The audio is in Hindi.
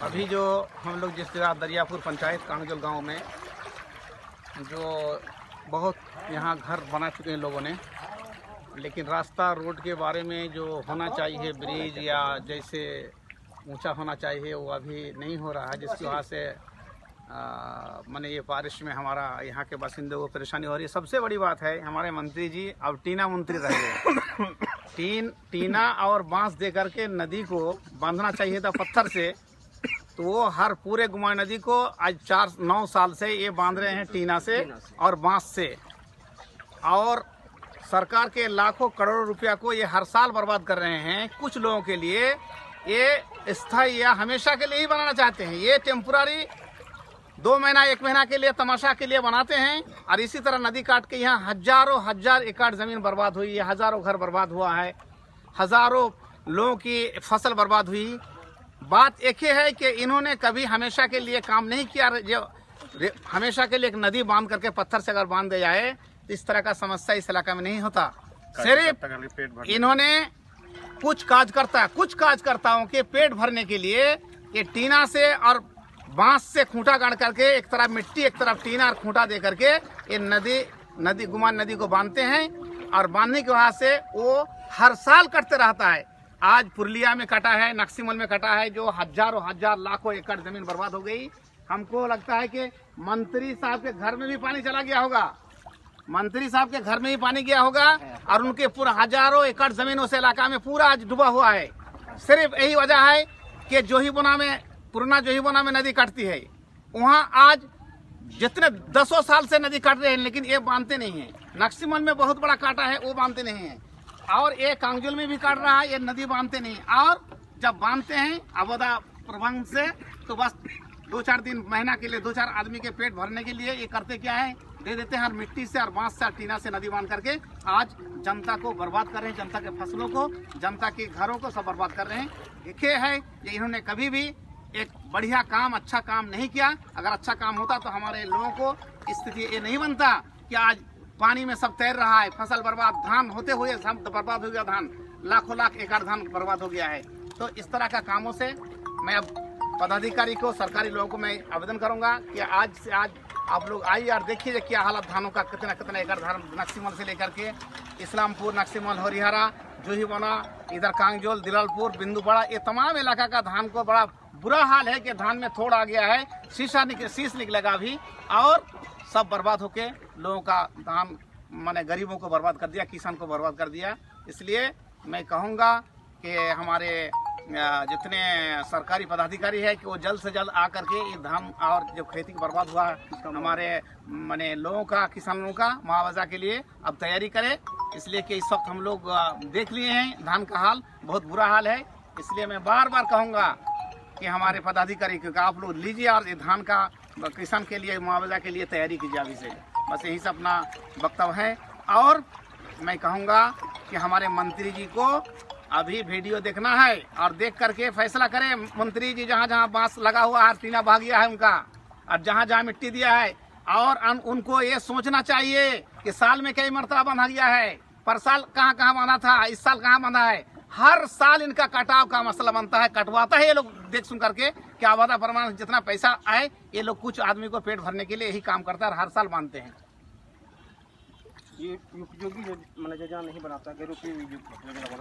अभी जो हम लोग जिस जगह दरियापुर पंचायत कांगजोल गांव में जो बहुत यहाँ घर बना चुके हैं लोगों ने, लेकिन रास्ता रोड के बारे में जो होना चाहिए ब्रिज या जैसे ऊंचा होना चाहिए वो अभी नहीं हो रहा है, जिसकी वजह से माने ये बारिश में हमारा यहाँ के बासिंदों को परेशानी हो रही है। सबसे बड़ी बात है हमारे मंत्री जी अब टीना मंत्री रह गए। टीना और बांस दे करके नदी को बांधना चाहिए था पत्थर से, तो वो हर पूरे गुमाई नदी को आज 9 साल से ये बांध रहे हैं टीना से और बांस से, और सरकार के लाखों करोड़ों रुपया को ये हर साल बर्बाद कर रहे हैं। कुछ लोगों के लिए ये स्थायी या हमेशा के लिए ही बनाना चाहते हैं। ये टेम्पुररी 2 महीना 1 महीना के लिए तमाशा के लिए बनाते हैं, और इसी तरह नदी काट के यहाँ हजार एकड़ जमीन बर्बाद हुई है, हजारों घर बर्बाद हुआ है, हजारों लोगों की फसल बर्बाद हुई। बात एक ही है कि इन्होंने कभी हमेशा के लिए काम नहीं किया। जो हमेशा के लिए एक नदी बांध करके पत्थर से अगर बांध दिया जाए तो इस तरह का समस्या इस इलाका में नहीं होता। सिर्फ इन्होंने कुछ कार्यकर्ताओं के पेट भरने के लिए ये टीना से और बांस से खूंटा गाड़ करके एक तरफ मिट्टी एक तरफ टीना और खूंटा दे करके ये नदी गुमान नदी को बांधते हैं, और बांधने की वजह से वो हर साल कटते रहता है। आज पुरलिया में कटा है, नक्सीमल में कटा है, जो हजार लाखों एकड़ जमीन बर्बाद हो गई। हमको लगता है कि मंत्री साहब के घर में भी पानी चला गया होगा, मंत्री साहब के घर में भी पानी गया होगा, और उनके पूरा हजारों एकड़ जमीन उस इलाका में पूरा आज डूबा हुआ है। सिर्फ यही वजह है कि पुराना जोहीबोना में नदी कटती है, वहाँ आज जितने 10 साल से नदी काट रहे हैं, लेकिन ये बांधते नहीं है। नक्सीमल में बहुत बड़ा काटा है, वो बांधते नहीं है, और ये कांगजोल में भी काट रहा है, ये नदी बांधते नहीं। और जब बांधते हैं आपदा प्रबंध से, तो बस 2-4 दिन महीना के लिए 2-4 आदमी के पेट भरने के लिए ये करते क्या है, दे देते हैं, और मिट्टी से और बांस से और टीना से नदी बांध करके आज जनता को बर्बाद कर रहे हैं, जनता के फसलों को, जनता के घरों को सब बर्बाद कर रहे हैं। एक है कि इन्होंने कभी भी एक बढ़िया काम, अच्छा काम नहीं किया। अगर अच्छा काम होता तो हमारे लोगों को स्थिति ये नहीं बनता कि आज पानी में सब तैर रहा है, फसल बर्बाद, धान होते हुए सब बर्बाद हो गया, धान लाख एकड़ धान बर्बाद हो गया है। तो इस तरह का कामों से मैं अब पदाधिकारी को, सरकारी लोगों को मैं आवेदन करूंगा कि आज से आज आप लोग आइए और देखिए क्या हालत धानों का, कितना एकड़ धान नक्सीमल से लेकर के इस्लामपुर, नक्सीमल, हरिहरा, जोहीबोना, इधर कांगजोल, दिलालपुर, बिंदुपाड़ा, ये तमाम इलाका का धान को बड़ा बुरा हाल है कि धान में थोड़ा आ गया है, शीश निकलेगा अभी, और सब बर्बाद होके लोगों का धान माने गरीबों को बर्बाद कर दिया, किसान को बर्बाद कर दिया। इसलिए मैं कहूँगा कि हमारे जितने सरकारी पदाधिकारी है कि वो जल्द से जल्द आकर के ये धान और जो खेती बर्बाद हुआ हमारे माने लोगों का, किसानों का मुआवजा के लिए अब तैयारी करें। इसलिए कि इस वक्त हम लोग देख लिए हैं धान का हाल, बहुत बुरा हाल है। इसलिए मैं बार कहूँगा कि हमारे पदाधिकारी को आप लोग लीजिए और ये धान का किसान के लिए मुआवजा के लिए तैयारी कीजिए अभी से। बस यही से अपना वक्तव्य है। और मैं कहूँगा कि हमारे मंत्री जी को अभी वीडियो देखना है और देख करके फैसला करें। मंत्री जी जहाँ बांस लगा हुआ है, टीना भाग गया है उनका, और जहाँ मिट्टी दिया है, और उनको ये सोचना चाहिए कि साल में कई मरतबा बांधा गया है, पर साल कहाँ बांधा था, इस साल कहाँ बांधा है। हर साल इनका कटाव का मसला बनता है, कटवाता है ये लोग देख सुन करके कि आपदा प्रबंधन जितना पैसा आए, ये लोग कुछ आदमी को पेट भरने के लिए यही काम करता है, हर साल बांधते हैं। ये उपयोगी योजना नहीं बनाता, गैर उपयोगी योजना